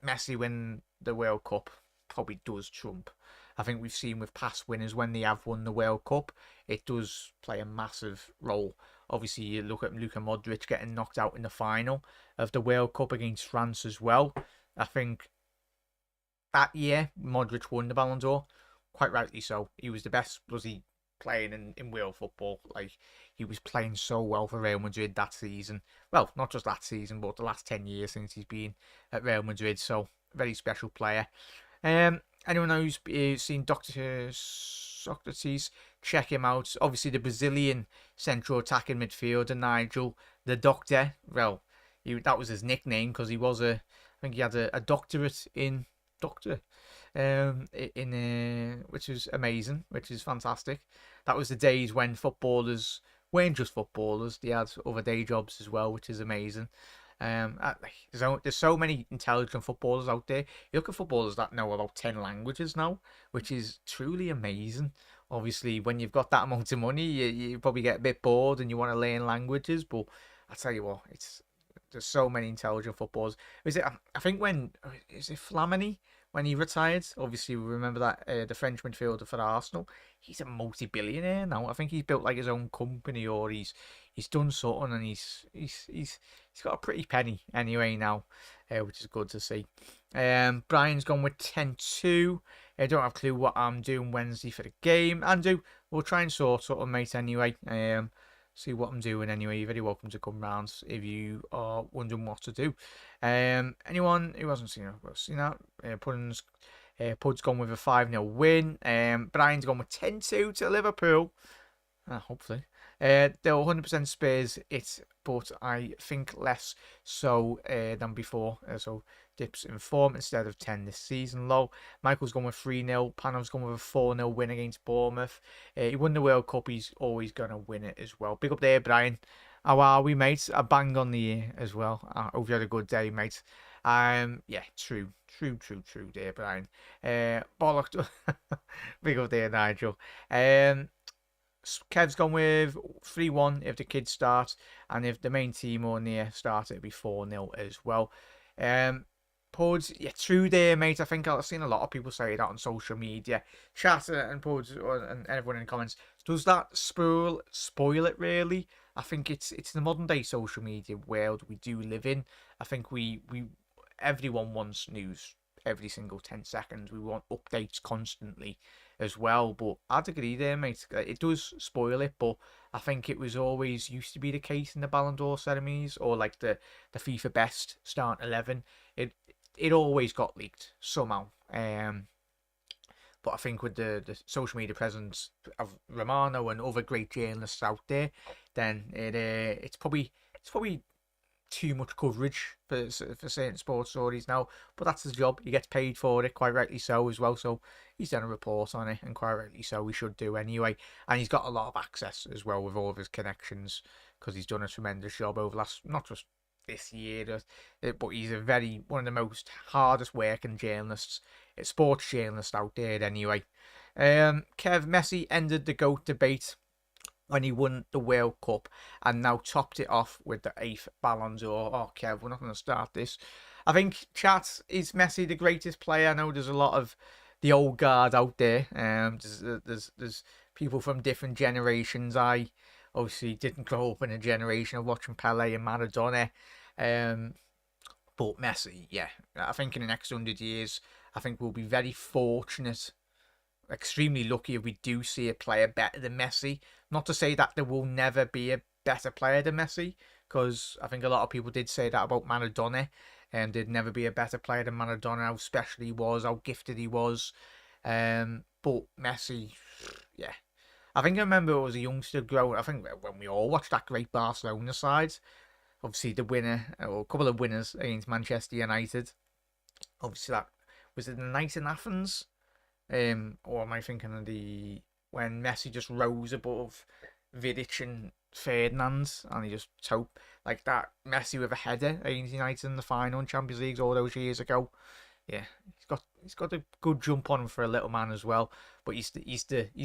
Messi win the World Cup probably does trump. I think we've seen with past winners when they have won the World Cup, it does play a massive role. Obviously, you look at Luka Modric getting knocked out in the final of the World Cup against France as well. I think that year Modric won the Ballon d'Or, quite rightly so. He was the best, was he, playing in world football. Like, he was playing so well for Real Madrid that season. Well, not just that season, but the last 10 years since he's been at Real Madrid. So, very special player. Anyone who's seen Dr. Socrates, check him out. Obviously, the Brazilian central attacking midfielder, Nigel, the Doctor. Well, that was his nickname because he was I think he had a doctorate in Doctor. Which is amazing, which is fantastic. That was the days when footballers weren't just footballers; they had other day jobs as well, which is amazing. There's so many intelligent footballers out there. You look at footballers that know about 10 languages now, which is truly amazing. Obviously, when you've got that amount of money, you probably get a bit bored and you want to learn languages. But I tell you what, there's so many intelligent footballers. I think is it Flamini when he retired? Obviously, we remember that the French midfielder for Arsenal. He's a multi-billionaire now. I think he's built like his own company, or he's done something, and he's got a pretty penny anyway now, which is good to see. Brian's gone with 10-2. I don't have a clue what I'm doing Wednesday for the game. Andrew, we'll try and sort something, mate, anyway. See what I'm doing anyway. You're very welcome to come round if you are wondering what to do. Anyone who hasn't seen that, Pud's gone with a 5-0 win. Brian's gone with 10-2 to Liverpool. Hopefully. They're 100% Spurs it, but I think less so than before. So dips in form instead of 10 this season low. Michael's gone with 3-0. Panov's gone with a 4-0 win against Bournemouth. He won the World Cup. He's always going to win it as well. Big up there, Brian. How are we, mate? A bang on the year as well. I hope you had a good day, mate. Yeah, true there, Brian. Bollocked. Big up there, Nigel. Kev's gone with 3-1 if the kids start, and if the main team or near start, it'll be 4-0 as well. Pods, yeah, true there, mate. I think I've seen a lot of people say that on social media. Chat and Pods and everyone in the comments. Does that spoil it really? I think it's the modern day social media world we do live in. I think everyone wants news every single 10 seconds. We want updates constantly as well, but I'd agree there, mate. It does spoil it, but I think it was always used to be the case in the Ballon d'Or ceremonies, or like the FIFA Best Start 11. It always got leaked somehow. But I think with the social media presence of Romano and other great journalists out there, then it's probably too much coverage for certain sports stories now, but that's his job. He gets paid for it, quite rightly so as well. So he's done a report on it, and quite rightly so. We should do anyway. And he's got a lot of access as well with all of his connections, because he's done a tremendous job over not just this year, but he's one of the most hardest working journalists, sports journalists out there anyway. Kev, Messi ended the GOAT debate when he won the World Cup and now topped it off with the 8th Ballon d'Or. Oh, Kev, we're not going to start this. I think, chat, is Messi the greatest player? I know there's a lot of the old guard out there. There's people from different generations. I obviously didn't grow up in a generation of watching Pele and Maradona. But Messi, yeah, I think in the next 100 years, I think we'll be very fortunate, extremely lucky if we do see a player better than Messi. Not to say that there will never be a better player than Messi, because I think a lot of people did say that about Maradona, and there'd never be a better player than Maradona, how special he was, how gifted he was. But Messi, yeah. I think I remember as a youngster growing, I think when we all watched that great Barcelona side, obviously the winner, or a couple of winners against Manchester United. Obviously that, was it the night in Athens? Or am I thinking of when Messi just rose above Vidic and Ferdinand, and he just like that Messi with a header against United in the final in Champions League all those years ago? Yeah, he's got a good jump on him for a little man as well. But he's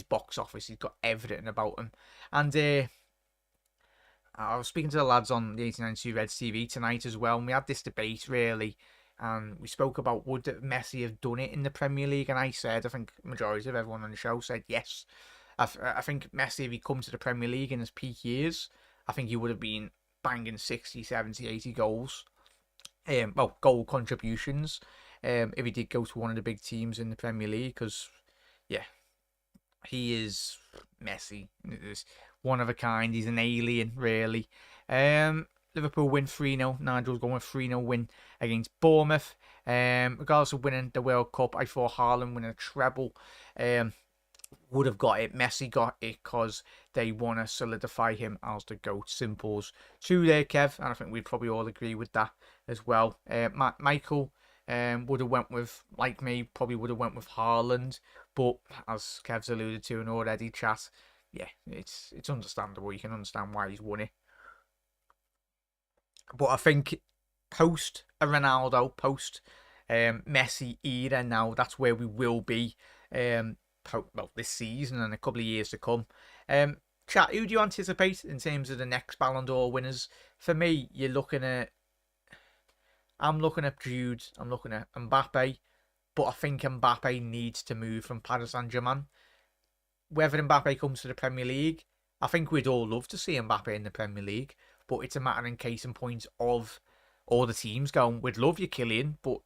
box office. He's got everything about him. And I was speaking to the lads on the 1892 Reds TV tonight as well, and we had this debate really, and we spoke about would Messi have done it in the Premier League, and I said I think majority of everyone on the show said yes. I think Messi, if he come to the Premier League in his peak years, I think he would have been banging 60, 70, 80 goals. Well, goal contributions. If he did go to one of the big teams in the Premier League, because yeah, he is Messi. He's one of a kind. He's an alien, really. Liverpool win 3-0. Nigel's going with 3-0 win against Bournemouth. Regardless of winning the World Cup, I thought Haaland winning a treble would have got it. Messi got it because they want to solidify him as the GOAT. Simples. True there, Kev, and I think we'd probably all agree with that as well. Michael would have went with, like me, probably would have went with Haaland, but as Kev's alluded to in already chat, yeah, it's understandable. You can understand why he's won it. But I think post a Ronaldo, post Messi era now, that's where we will be well, this season and a couple of years to come. Chat, who do you anticipate in terms of the next Ballon d'Or winners? For me, I'm looking at Jude, I'm looking at Mbappe, but I think Mbappe needs to move from Paris Saint-Germain. Whether Mbappe comes to the Premier League, I think we'd all love to see Mbappe in the Premier League, but it's a matter in case in point of all the teams going, we'd love you, Kylian, but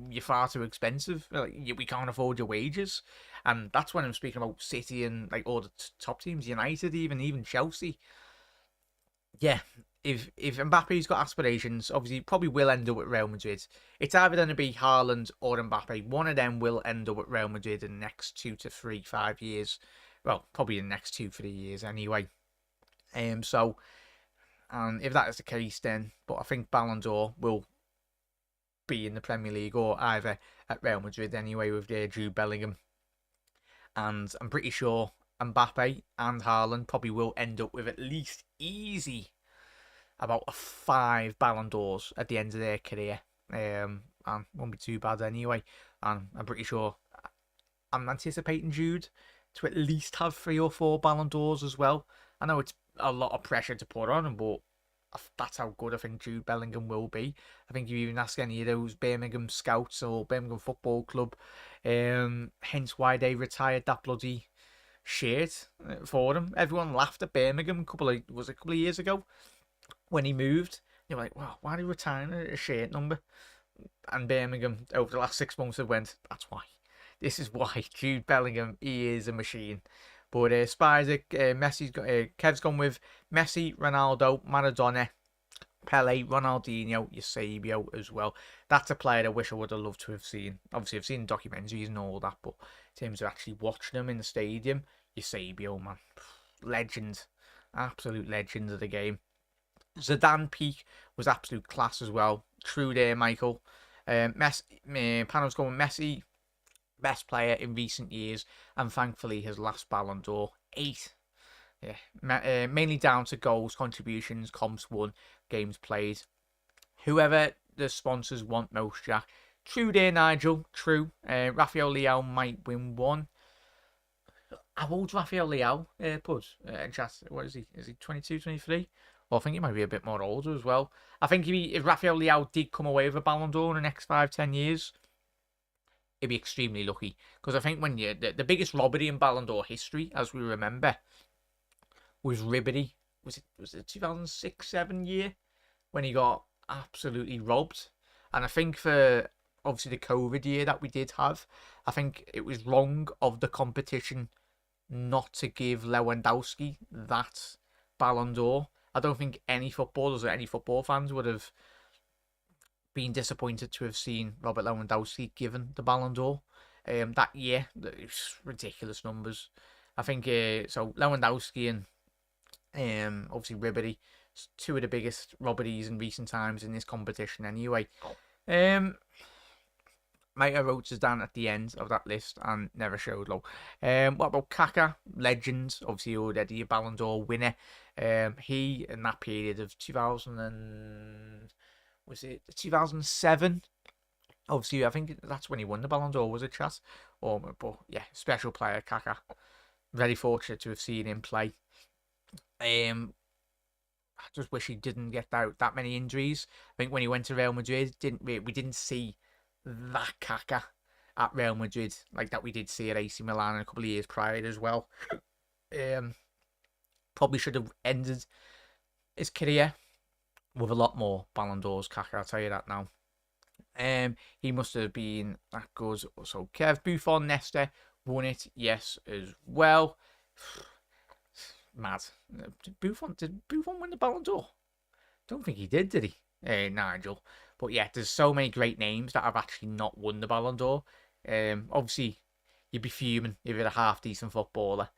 you're far too expensive. We can't afford your wages. And that's when I'm speaking about City and like all the top teams, United, even Chelsea. Yeah, if Mbappe's got aspirations, obviously he probably will end up at Real Madrid. It's either going to be Haaland or Mbappe. One of them will end up at Real Madrid in the next 2 to 3, 5 years. Well, probably in the next 2, 3 years anyway. So, and if that is the case, then, but I think Ballon d'Or will be in the Premier League or either at Real Madrid anyway with Jude Bellingham. And I'm pretty sure Mbappe and Haaland probably will end up with at least easy about 5 Ballon d'Ors at the end of their career. And won't be too bad anyway. And I'm pretty sure I'm anticipating Jude to at least have 3 or 4 Ballon d'Ors as well. I know it's a lot of pressure to put on him, but that's how good I think Jude Bellingham will be. I think you even ask any of those Birmingham scouts or Birmingham Football Club, hence why they retired that bloody shirt for him. Everyone laughed at Birmingham a couple of years ago when he moved. They were like, wow, why are you retiring a shirt number? And Birmingham over the last 6 months have went, that's why. This is why Jude Bellingham, he is a machine. But Spizer, Kev's gone with Messi, Ronaldo, Maradona, Pele, Ronaldinho, Eusebio as well. That's a player I wish I would have loved to have seen. Obviously, I've seen documentaries and all that, but in terms of actually watching them in the stadium, Eusebio, man, legend, absolute legend of the game. Zidane peak was absolute class as well. True there, Michael. Panel's going Messi, best player in recent years, and thankfully his last Ballon d'Or, 8. Yeah, mainly down to goals, contributions, comps won, games played. Whoever the sponsors want most, Jack. True there, Nigel. True. Rafael Leao might win one. How old's Rafael Leao? What is he? Is he 22, 23? Well, I think he might be a bit more older as well. I think if Rafael Leao did come away with a Ballon d'Or in the next 5, 10 years, he'd be extremely lucky. Because I think when the biggest robbery in Ballon d'Or history, as we remember, was Ribery. Was it 2006-07 year when he got absolutely robbed? And I think for obviously the COVID year that we did have, I think it was wrong of the competition not to give Lewandowski that Ballon d'Or. I don't think any footballers or any football fans would have been disappointed to have seen Robert Lewandowski given the Ballon d'Or that year. It was ridiculous numbers. I think so. Lewandowski and obviously Ribery, 2 of the biggest robberies in recent times in this competition. Anyway, Mike wrote us down at the end of that list and never showed low. What about Kaká? Legend, obviously already a Ballon d'Or winner. He in that period of 2007 Obviously, I think that's when he won the Ballon d'Or, was it, chat? But yeah, special player, Kaká. Very fortunate to have seen him play. I just wish he didn't get that many injuries. I think when he went to Real Madrid, we didn't see that Kaká at Real Madrid like that we did see at AC Milan a couple of years prior as well. Um, Probably should have ended his career with a lot more Ballon d'Ors, Kaká. I'll tell you that now. He must have been that good. So Kev, Buffon, Nesta won it, yes, as well. Mad. Did Buffon win the Ballon d'Or? Don't think he did he? Nigel. But yeah, there's so many great names that have actually not won the Ballon d'Or. Obviously, you'd be fuming if you're a half decent footballer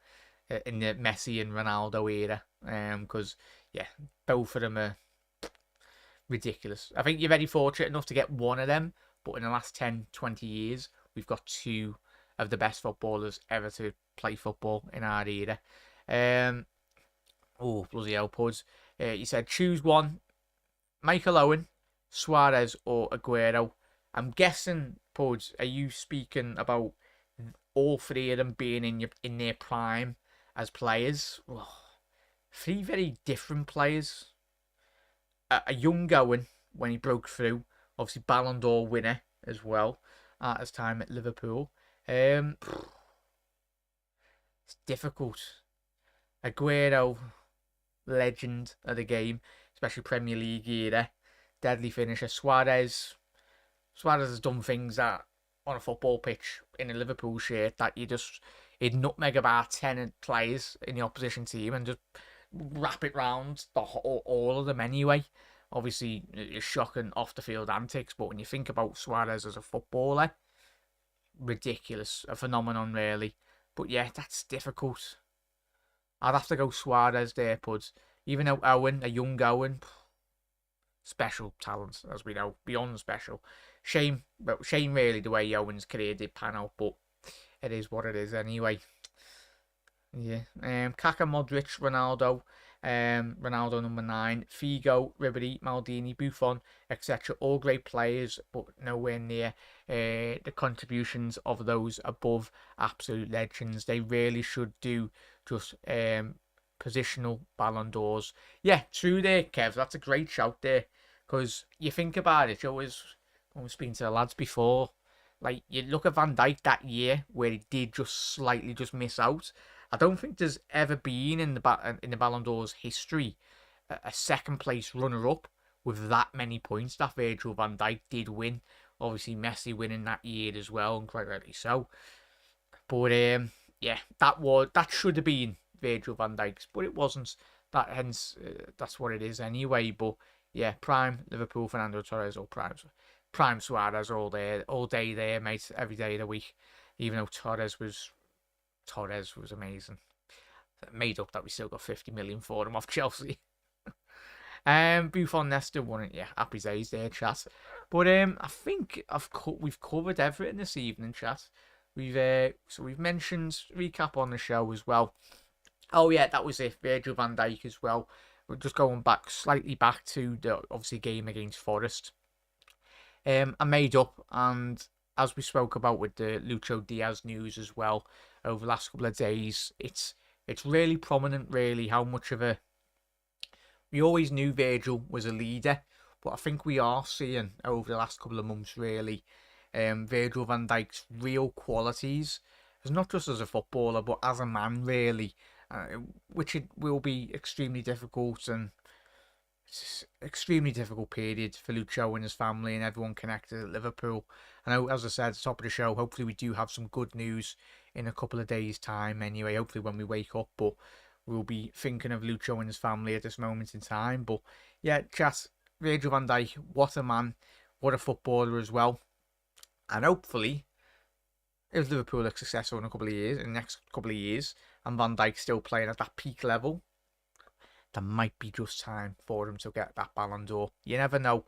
in the Messi and Ronaldo era. Because yeah, both of them are ridiculous. I think you're very fortunate enough to get one of them, but in the last 10, 20 years, we've got two of the best footballers ever to play football in our era. Oh, bloody hell, Puds. You said choose one, Michael Owen, Suarez, or Aguero. I'm guessing, Puds, are you speaking about all three of them being in their prime as players? Oh, three very different players. A young Owen when he broke through, obviously Ballon d'Or winner as well at his time at Liverpool. It's difficult. Aguero, legend of the game, especially Premier League era, deadly finisher. Suarez has done things that on a football pitch in a Liverpool shirt that he'd nutmeg about 10 players in the opposition team and just wrap it round all of them anyway. Obviously, it's shocking off the field antics, but when you think about Suarez as a footballer, ridiculous, a phenomenon really. But yeah, that's difficult. I'd have to go Suarez there, Puds. Even though Owen, a young Owen, special talent, as we know, beyond special. Shame really the way Owen's career did pan out, but it is what it is anyway. Yeah. Kaká, Modric, Ronaldo. Ronaldo number 9, Figo, Ribery, Maldini, Buffon, etc. All great players, but nowhere near the contributions of those above. Absolute legends. They really should do just positional Ballon d'Ors. Yeah, true there, Kev. That's a great shout there. Because you think about it, I was speaking to the lads before. Like, you look at Van Dijk that year where he did just slightly miss out. I don't think there's ever been in the Ballon d'Or's history a second place runner up with that many points that Virgil van Dijk did win. Obviously Messi winning that year as well, and quite rightly so. But yeah, that should have been Virgil van Dijk's, but it wasn't. That's what it is anyway. But yeah, prime Liverpool, Fernando Torres, or prime Suarez all day there, mate, every day of the week. Even though Torres was amazing. Made up that we still got 50 million for him off Chelsea. Buffon, Nesta won it. Yeah, happy days there, chat. But I think we've covered everything this evening, chat. We've mentioned recap on the show as well. Oh yeah, that was it. Virgil van Dijk as well. We're just going slightly back to the obviously game against Forest. I made up, and as we spoke about with the Lucho Diaz news as well over the last couple of days, it's really prominent, really, how much of we always knew Virgil was a leader, but I think we are seeing over the last couple of months, really, Virgil van Dijk's real qualities, as not just as a footballer, but as a man, really, which it will be extremely difficult, and it's an extremely difficult period for Lucho and his family and everyone connected at Liverpool. I know, as I said at the top of the show, hopefully we do have some good news in a couple of days' time anyway, hopefully when we wake up, but we'll be thinking of Lucho and his family at this moment in time. But yeah, chat, Virgil van Dijk, what a man, what a footballer as well. And hopefully, if Liverpool are successful in the next couple of years, and Van Dijk still playing at that peak level, there might be just time for him to get that Ballon d'Or. You never know.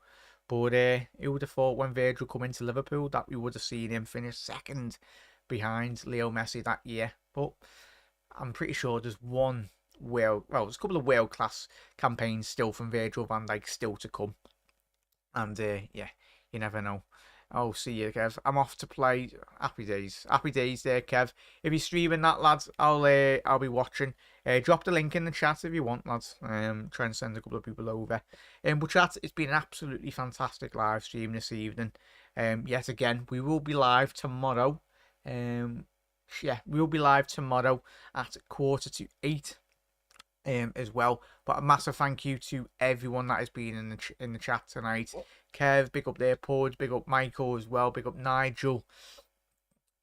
But who would have thought when Virgil come into Liverpool that we would have seen him finish second behind Leo Messi that year? But I'm pretty sure there's there's a couple of world-class campaigns still from Virgil van Dijk still to come. And yeah, you never know. Oh, see you, Kev. I'm off to play. Happy days. Happy days there, Kev. If you're streaming that, lads, I'll be watching. Drop the link in the chat if you want, lads. Try and send a couple of people over. But chat, it's been an absolutely fantastic live stream this evening. Yet again, we will be live tomorrow. Yeah, we'll be live tomorrow at 7:45. As well. But a massive thank you to everyone that has been in the chat tonight. Kev, big up there. Podge, big up Michael as well. Big up Nigel.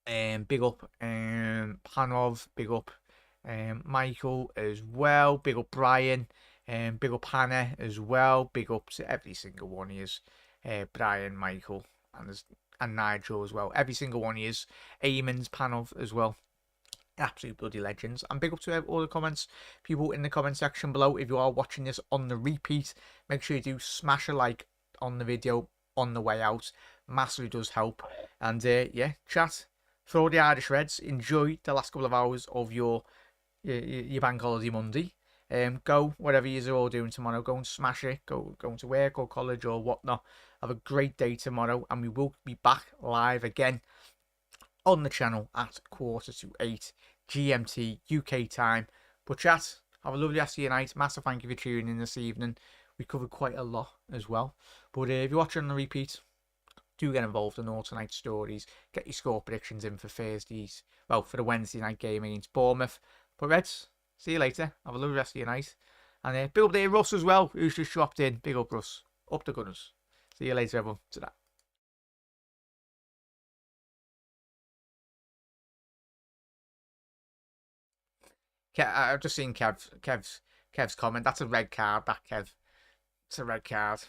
Big up Panov. Big up Michael as well. Big up Brian. Big up Hannah as well. Big up to every single one of yous. Brian, Michael, and Nigel as well. Every single one of yous. Eamon's Panov as well. Absolute bloody legends. And big up to all the comments, people in the comment section below. If you are watching this on the repeat, make sure you do smash a like on the video on the way out. Massively does help. And yeah, chat, for all the Irish Reds, enjoy the last couple of hours of your bank holiday Monday. Go whatever you're all doing tomorrow. Go and smash it. Going to work or college or whatnot. Have a great day tomorrow, and we will be back live again on the channel at 7:45 GMT UK time. But chat, have a lovely rest of your night. Massive thank you for tuning in this evening. We covered quite a lot as well. But if you're watching on the repeat, do get involved in all tonight's stories. Get your score predictions in for Thursdays. Well, for the Wednesday night game against Bournemouth. But Reds, see you later. Have a lovely rest of your night. And big up there Russ as well, who's just dropped in. Big up Russ. Up the Gunners. See you later, everyone. To that. I've just seen Kev's comment. That's a red card, that Kev. It's a red card.